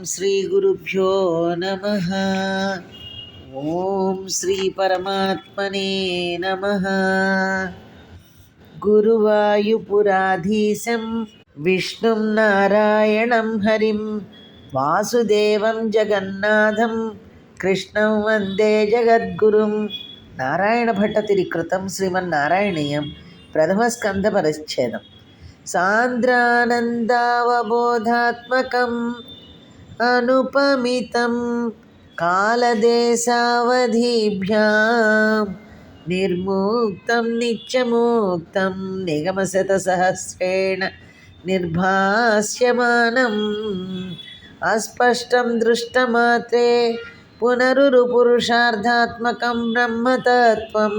శ్రీగురుభ్యో నమః. ఓం శ్రీ పరమాత్మనే నమః. గురువాయుపురాధీశం విష్ణుం నారాయణం హరిం వాసుదేవం జగన్నాథం కృష్ణం వందే జగద్గురుం. నారాయణ భట్టతిరి కృతం శ్రీమన్నారాయణీయం ప్రథమ స్కంద పరిచ్ఛేదం. సాంద్రానందావబోధాత్మకం అనుపమితం కాలదేశావధిభ్యాం నిర్ముక్తం నిత్యముక్తం నిగమశతసహస్రేణ నిర్భాస్యమానం అస్పష్టం దృష్టమాత్రే పునరురుపురుషార్థాత్మకం బ్రహ్మతత్వం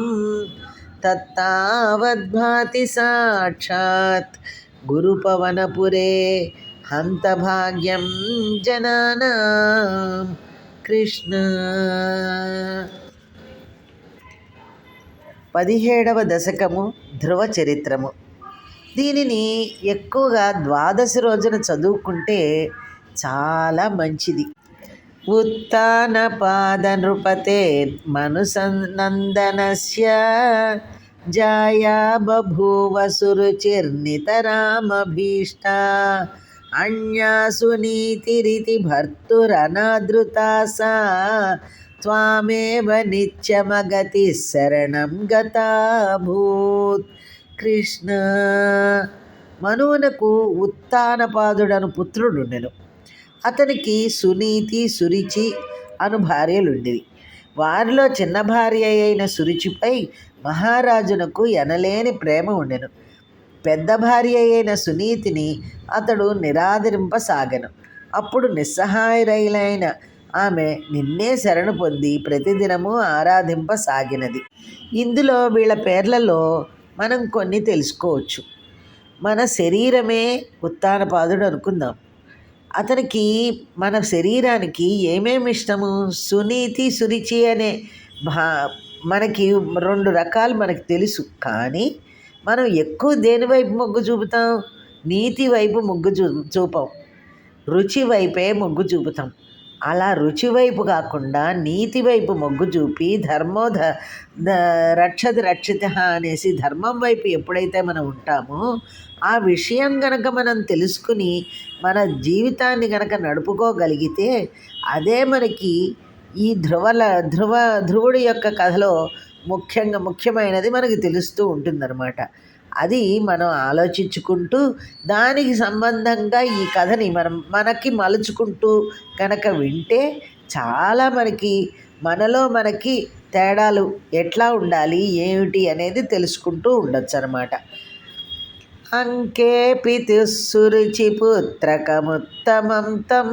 తత్తావద్భాతి సాక్షాత్ గురుపవనపురే హంతభాగ్యం జనానాం. కృష్ణ. 17వ దశకము ధ్రువ చరిత్రము. దీనిని ఎక్కువగా ద్వాదశి రోజున చదువుకుంటే చాలా మంచిది. ఉత్తానపాద నృపతే మనుసనందనస్య జాయా బభూవ సురుచిర్నితరామభీష్ట అన్యాసు నీతిరితి భర్తురనాదృతా సా త్వామేవ నిత్యమగతి శరణం గతాభూత్. కృష్ణ. మనువునకు ఉత్తానపాదుడను పుత్రుడుండెను. అతనికి సునీతి సురుచి అను భార్యలుండివి. వారిలో చిన్న భార్య అయిన సురుచిపై మహారాజునకు ఎనలేని ప్రేమ ఉండెను. పెద్ద భార్య అయిన సునీతిని అతడు నిరాదరింపసాగెను. అప్పుడు నిస్సహాయురైన ఆమె నిన్నే శరణు పొంది ప్రతిదినము ఆరాధింపసాగినది. ఇందులో వీళ్ళ పేర్లలో మనం కొన్ని తెలుసుకోవచ్చు. మన శరీరమే ఉత్తానపాదుడు అనుకుందాం. అతనికి మన శరీరానికి ఏమేమి ఇష్టము? సునీతి సురుచి అనే మనకి 2 రకాలు మనకు తెలుసు. కానీ మనం ఎక్కువ దేని వైపు మొగ్గు చూపుతాం? నీతి వైపు మొగ్గు చూపం, రుచి వైపే మొగ్గు చూపుతాం. అలా రుచి వైపు కాకుండా నీతి వైపు మొగ్గు చూపి ధర్మో రక్షతి రక్షిత అనేసి ధర్మం వైపు ఎప్పుడైతే మనం ఉంటామో ఆ విషయం గనక మనం తెలుసుకుని మన జీవితాన్ని గనక నడుపుకోగలిగితే అదే మనకి ఈ ధ్రువుడి యొక్క కథలో ముఖ్యమైనది మనకి తెలుస్తూ ఉంటుందన్నమాట. అది మనం ఆలోచించుకుంటూ దానికి సంబంధంగా ఈ కథని మనకి మలుచుకుంటూ కనుక వింటే చాలా మనకి తేడాలు ఎట్లా ఉండాలి ఏమిటి అనేది తెలుసుకుంటూ ఉండొచ్చు అన్నమాట. అంకేపి సురుచిపుత్రకముత్తమం తం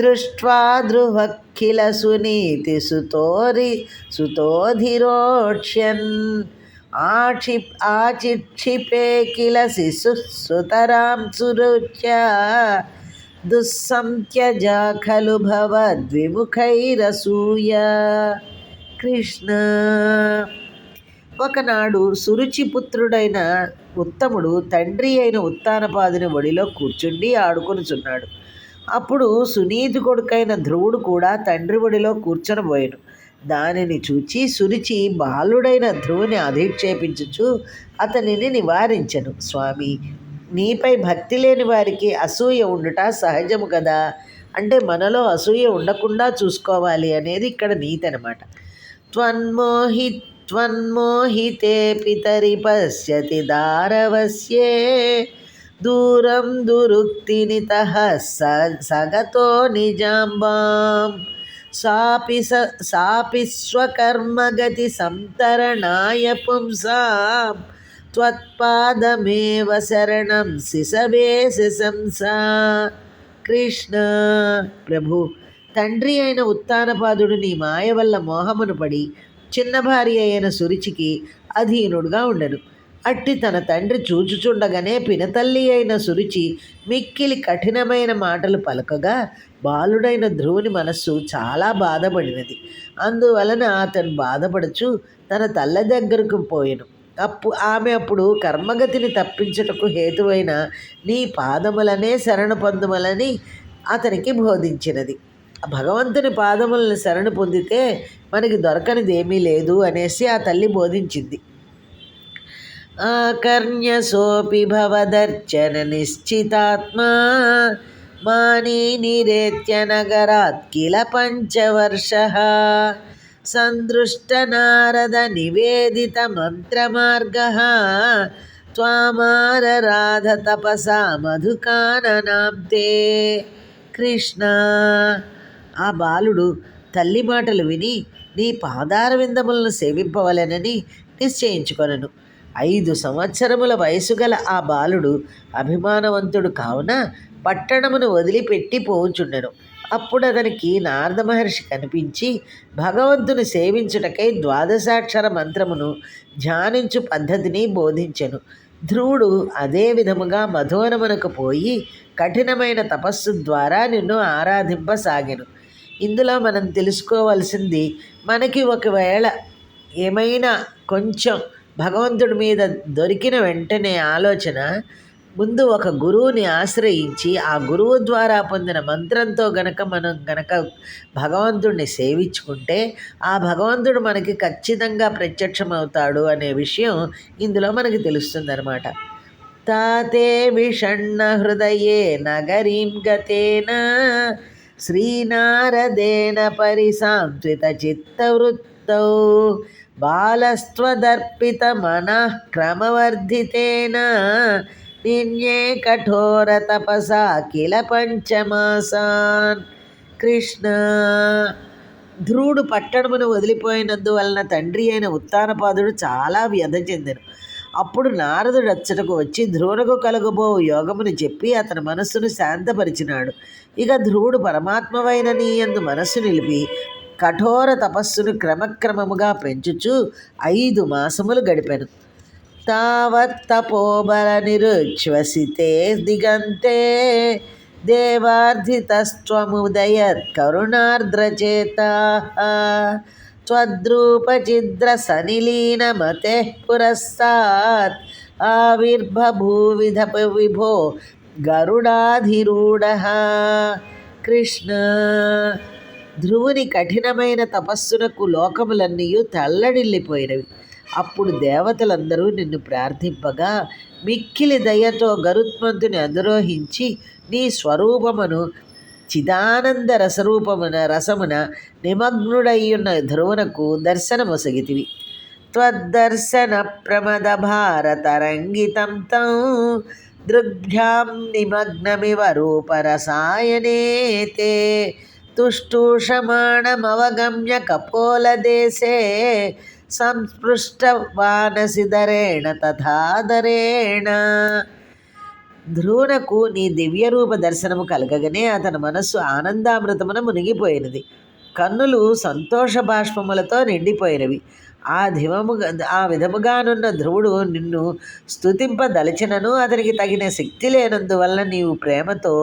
దృష్ట్వా ధ్రువఖిల సునీతి సుతోధిరోక్ష్యన్ ఆచిక్షిపే కిల శిశుసుతరాం సురుచ్య దుస్సంత్యజా ఖలు భవద్విముఖైరసూయ. కృష్ణ. ఒకనాడు సురుచిపుత్రుడైన ఉత్తముడు తండ్రి అయిన ఉత్తానపాదుని ఒడిలో కూర్చుండి ఆడుకొనుచున్నాడు. అప్పుడు సునీతి కొడుకైన ధ్రువుడు కూడా తండ్రి ఒడిలో కూర్చొనబోయెను. దానిని చూచి సురుచి బాలుడైన ధ్రువుని అధిక్షేపించుచు అతనిని నివారించెను. స్వామి, నీపై భక్తి లేని వారికి అసూయ ఉండుట సహజము కదా. అంటే మనలో అసూయ ఉండకుండా చూసుకోవాలి అనేది ఇక్కడ నీతి అన్నమాట. త్వన్మోహితే పితరి పశ్యతి దారవస్యే దూరం దురుక్తినితః సగతో నిజాంబాం సాపి స్వకర్మగతి సంతరణాయ పుంసాం త్వత్పాదమేవ శరణం శిశవే శిశంసా. కృష్ణ. ప్రభు, తండ్రి అయిన ఉత్తానపాదుడు నీ మాయ వల్ల మోహమును పడి చిన్న భార్య అయిన సురుచికి అధీనుడుగా ఉండెను. అట్టి తన తండ్రి చూచుచుండగానే పినతల్లి అయిన సురుచి మిక్కిలి కఠినమైన మాటలు పలకగా బాలుడైన ధ్రువుని మనస్సు చాలా బాధపడినది. అందువలన అతను బాధపడుచు తన తల్లి దగ్గరకు పోయెను. ఆమె అప్పుడు కర్మగతిని తప్పించుటకు హేతువైన నీ పాదములనే శరణ పొందుమలని అతనికి బోధించినది. భగవంతుని పాదములను శరణు పొందితే మనకి దొరకనిది ఏమీ లేదు అనేసి ఆ తల్లి బోధించింది. ఆకర్ణ్యసోపి భవదర్చన నిశ్చితాత్మా మానీ నిరేత్య నగరాత్ కిల పంచవర్ష సందృష్ట నారద నివేదిత మంత్రమార్గ త్వామారరాధ తపసా మధుకాననాంతే. కృష్ణ, ఆ బాలుడు తల్లి మాటలు విని నీ పాదార విందములను సేవింపవలెనని నిశ్చయించుకొనెను. 5 సంవత్సరముల వయసు గల ఆ బాలుడు అభిమానవంతుడు కావున పట్టణమును వదిలిపెట్టి పోవుచుండెను. అప్పుడు అతనికి నారద మహర్షి కనిపించి భగవంతుని సేవించుటకై 12 మంత్రమును ధ్యానించు పద్ధతిని బోధించెను. ధ్రువుడు అదే విధముగా మధువనమునకు పోయి కఠినమైన తపస్సు ద్వారా నిన్ను ఆరాధింపసాగెను. ఇందులో మనం తెలుసుకోవాల్సింది, మనకి ఒకవేళ ఏమైనా కొంచెం భగవంతుడి మీద దొరికిన వెంటనే ఆలోచన, ముందు ఒక గురువుని ఆశ్రయించి ఆ గురువు ద్వారా పొందిన మంత్రంతో మనం గనక భగవంతుడిని సేవించుకుంటే ఆ భగవంతుడు మనకి ఖచ్చితంగా ప్రత్యక్షమవుతాడు అనే విషయం ఇందులో మనకి తెలుస్తుందన్నమాట. తాతే విషణ్ణ హృదయే నగరీం గతేన శ్రీనారదేన పరిసాంత్విత చిత్తవృత్తౌ బాలస్త్వదర్పిత మనః క్రమవర్ధితేన నిన్యే కఠోర తపసా కిల పంచమాసాన్. కృష్ణ, ధ్రువుడు పట్టణమును వదిలిపోయినందువలన తండ్రి అయిన ఉత్తానపాదుడు చాలా వ్యధ చెందెను. అప్పుడు నారదుడు అచ్చటకు వచ్చి ధ్రువునకు కలుగబో యోగమును చెప్పి అతని మనస్సును శాంతపరిచినాడు. ఇక ధ్రువుడు పరమాత్మవైన నీ యందు మనస్సు నిలిపి కఠోర తపస్సును క్రమక్రమముగా పెంచుచు 5 మాసములు గడిపెను. తావత్ తపోబల నిరుచ్ఛ్వసితే దిగంతే దేవార్ధితస్త్వముదయత్ కరుణార్ద్రచేతాః త్వద్రూపచిద్ర సనిలీనమతే పురస్సాత్ ఆవిర్బభూవిధ విభో గరుడాధిరూఢః. కృష్ణ, ధ్రువుని కఠినమైన తపస్సునకు లోకములన్నీయు తల్లడిల్లిపోయినవి. అప్పుడు దేవతలందరూ నిన్ను ప్రార్థింపగా మిక్కిలి దయతో గరుత్మంతుని అధిరోహించి నీ స్వరూపమును చిదానంద రసమున నిమగ్నుడయ్యున్న ధ్రువునకు దర్శనమొసగితివి. త్వద్దర్శన ప్రమద భారతరంగితం తం దృగ్భ్యాం నిమగ్నమివ రూపరసాయనే తే తుష్టూషమాణమవగమ్య కపోలదేశే సంస్పృష్టవానసిధరేణ తథాదరేణ. ధ్రువునకు నీ దివ్యరూప దర్శనము కలగగానే అతని మనస్సు ఆనందామృతమున మునిగిపోయినది. కన్నులు సంతోష బాష్పములతో నిండిపోయినవి. ఆ విధముగానున్న ధ్రువుడు నిన్ను స్తుతింపదలిచినను అతనికి తగిన శక్తి లేనందువల్ల నీవు ప్రేమతో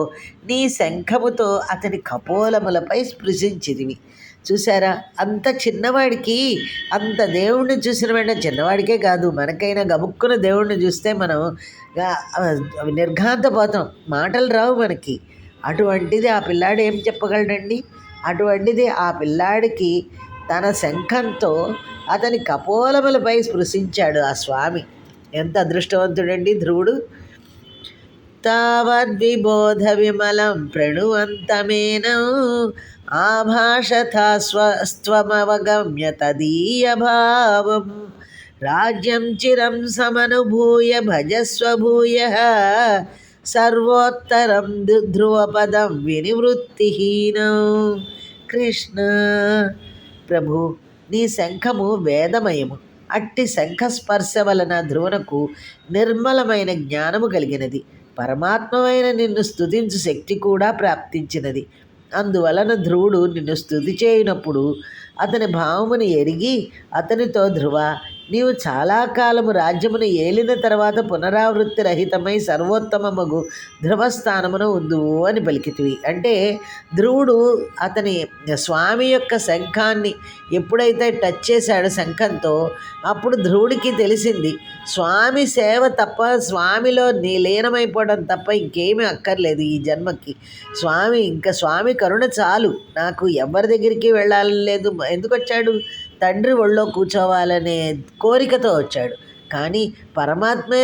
నీ శంఖముతో అతని కపోలములపై స్పృశించిదివి. చూసారా, అంత చిన్నవాడికి అంత దేవుణ్ణి చూసిన వెంటనే, చిన్నవాడికే కాదు మనకైనా గబుక్కున దేవుణ్ణి చూస్తే మనం నిర్ఘాంతపోతాం, మాటలు రావు మనకి. అటువంటిది ఆ పిల్లాడు ఏం చెప్పగలడండి? అటువంటిది ఆ పిల్లాడికి తన శంఖంతో అతని కపోలములపై స్పృశించాడు ఆ స్వామి. ఎంత అదృష్టవంతుడండి ధ్రువుడు. తావద్విబోధ విమలం ప్రణువంతమేనం ఆభాషథాస్వమవగమ్య తదీయ భావం రాజ్యం చిరం సమనుభూయ భజస్వ భూయః సర్వోత్తరం ధ్రువపదం వినివృత్తిహీనం. కృష్ణ, ప్రభు, నీ శంఖము వేదమయము. అట్టి శంఖస్పర్శ వలన ధ్రువునకు నిర్మలమైన జ్ఞానము కలిగినది. పరమాత్మమైన నిన్ను స్తుతించు శక్తి కూడా ప్రాప్తించినది. అందువలన ధ్రువుడు నిన్ను స్తుతి చేయనప్పుడు అతని భావమును ఎరిగి అతనితో, ధ్రువ, నీవు చాలా కాలము రాజ్యమును ఏలిన తర్వాత పునరావృత్తి రహితమై సర్వోత్తమమగు ధ్రువస్థానమున ఉందువు అని పలికితివి. అంటే ధ్రువుడు అతని స్వామి యొక్క శంఖాన్ని ఎప్పుడైతే టచ్ చేశాడో శంఖంతో, అప్పుడు ధ్రువుడికి తెలిసింది స్వామి సేవ తప్ప, స్వామిలో లీనమైపోవడం తప్ప ఇంకేమీ అక్కర్లేదు ఈ జన్మకి. స్వామి కరుణ చాలు, నాకు ఎవరి దగ్గరికి వెళ్ళాలని లేదు. ఎందుకు వచ్చాడు? తండ్రి ఒళ్ళో కూర్చోవాలనే కోరికతో వచ్చాడు. కానీ పరమాత్మే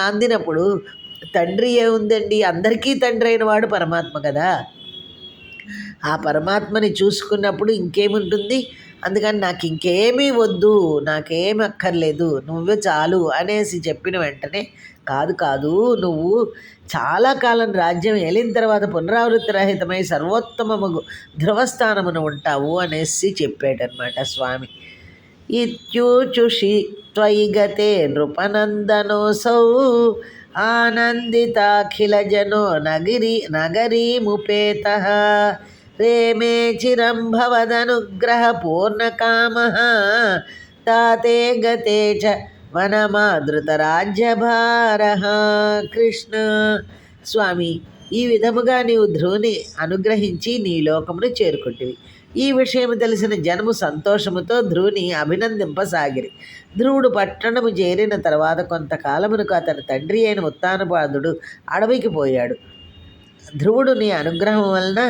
అందినప్పుడు తండ్రి ఏముందండి? అందరికీ తండ్రి అయిన వాడు పరమాత్మ కదా. ఆ పరమాత్మని చూసుకున్నప్పుడు ఇంకేముంటుంది? అందుకని నాకు ఇంకేమీ వద్దు, నాకేమి అక్కర్లేదు, నువ్వే చాలు అనేసి చెప్పిన వెంటనే కాదు నువ్వు చాలా కాలం రాజ్యం ఏలిన తర్వాత పునరావృత్తి రహితమై సర్వోత్తమము ధ్రువస్థానమును ఉంటావు అనేసి చెప్పాడనమాట స్వామి. ఇత్యూచుషి త్వయి గతే నృపనందనోసౌ ఆనందితాఖిలజనో నగరీముపేతః రేమే చిరం భవదనుగ్రహ పూర్ణకామః తాతే గతే చ వనమాదృతరాజ్యభారః. కృష్ణ స్వామి, ఈ విధముగా నీవు ధ్రువుని అనుగ్రహించి నీ లోకమును చేరుకుంటివి. ఈ విషయం తెలిసిన జనము సంతోషముతో ధ్రువుని అభినందింపసాగిరి. ధ్రువుడు పట్టణము చేరిన తర్వాత కొంతకాలమునకు అతని తండ్రి అయిన ఉత్తానపాదుడు అడవికి పోయాడు. ధ్రువుడు నీ అనుగ్రహం వలన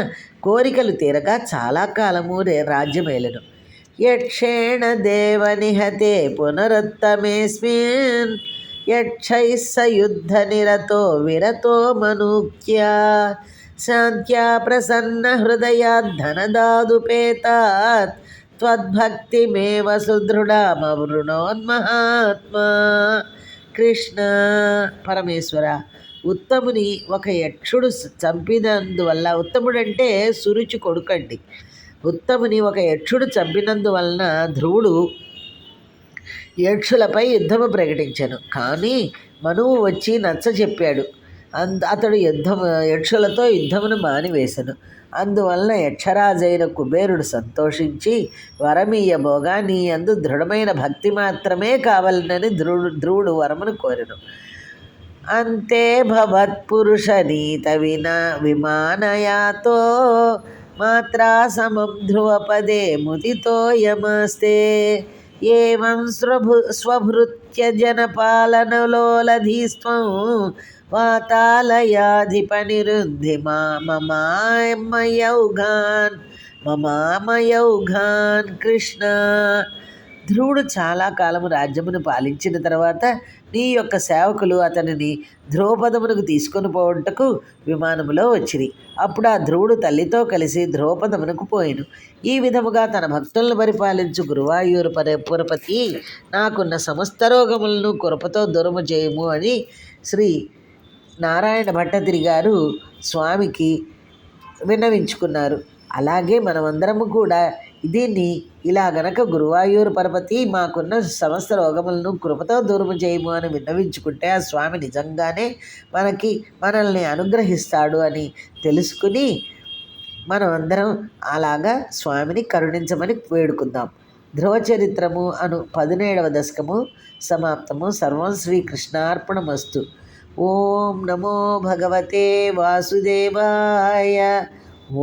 కోరికలు తీరగా చాలా కాలము రాజ్యమేలెను. యక్షేణ దేవనిహతే పునరుత్తమేస్మిన్ యక్షైః స యుద్ధ నిరతో విరతో మనూక్యా శాంత్యా ప్రసన్న హృదయాద్ ధనదాదుపేతాత్ త్వద్భక్తిమేవ సుదృఢమవృణోన్మహాత్మా. కృష్ణ పరమేశ్వర, ఉత్తముని ఒక యక్షుడు చంపినందువల్ల, ఉత్తముడంటే సురుచి కొడుకండి, ఉత్తముని ఒక యక్షుడు చంపినందువలన ధ్రువుడు యక్షులపై యుద్ధము ప్రకటించాను. కానీ మనువు వచ్చి నచ్చ చెప్పాడు. అతడు యక్షులతో యుద్ధమును మానివేశను. అందువలన యక్షరాజైన కుబేరుడు సంతోషించి వరమీయబోగా నీ అందు దృఢమైన భక్తి మాత్రమే కావాలనని ధ్రువుడు వరమును కోరెను. అంతే భవత్పురుష నీత విమానయాతో మాత్రా సమం ధ్రువపదే ముదితో యమస్తే ఏవం స్వభృత్య జనపాలనలోలధీస్త్వం వాతాలయాధిప నిరుద్ధి మమామయౌఘాన్. కృష్ణ, ధ్రువుడు చాలా కాలము రాజ్యమును పాలించిన తర్వాత నీ యొక్క సేవకులు అతనిని ధ్రువపదమునకు తీసుకొని పోవుటకు విమానములో వచ్చిరి. అప్పుడు ఆ ధ్రువుడు తల్లితో కలిసి ధ్రువపదమునకు పోయిను. ఈ విధముగా తన భక్తులను పరిపాలించు గురువాయూరు పురపతి నాకున్న సమస్త రోగములను కృపతో దూరము చేయము అని శ్రీ నారాయణ భట్టతిరి గారు స్వామికి విన్నవించుకున్నారు. అలాగే మనమందరము కూడా దీన్ని ఇలా గనక గురువాయూరు పరపతి మాకున్న సమస్త రోగములను కృపతో దూరము చేయము అని విన్నవించుకుంటే ఆ స్వామి నిజంగానే మనల్ని అనుగ్రహిస్తాడు అని తెలుసుకుని మనమందరం అలాగా స్వామిని కరుణించమని వేడుకుందాం. ధ్రువచరిత్రము అను 17వ దశకము సమాప్తము. సర్వం శ్రీకృష్ణార్పణమస్తు. ఓం నమో భగవతే వాసుదేవాయ.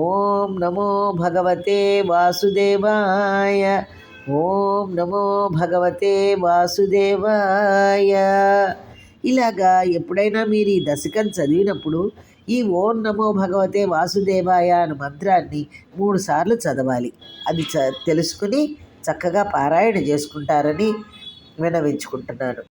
ఓం నమో భగవతే వాసుదేవాయ. ఓం నమో భగవతే వాసుదేవాయ. ఇలాగా ఎప్పుడైనా మీరు ఈ దశకం చదివినప్పుడు ఈ ఓం నమో భగవతే వాసుదేవాయ అనే మంత్రాన్ని 3 సార్లు చదవాలి. అది తెలుసుకుని చక్కగా పారాయణ చేసుకుంటారని విన్నవించుకుంటున్నాను.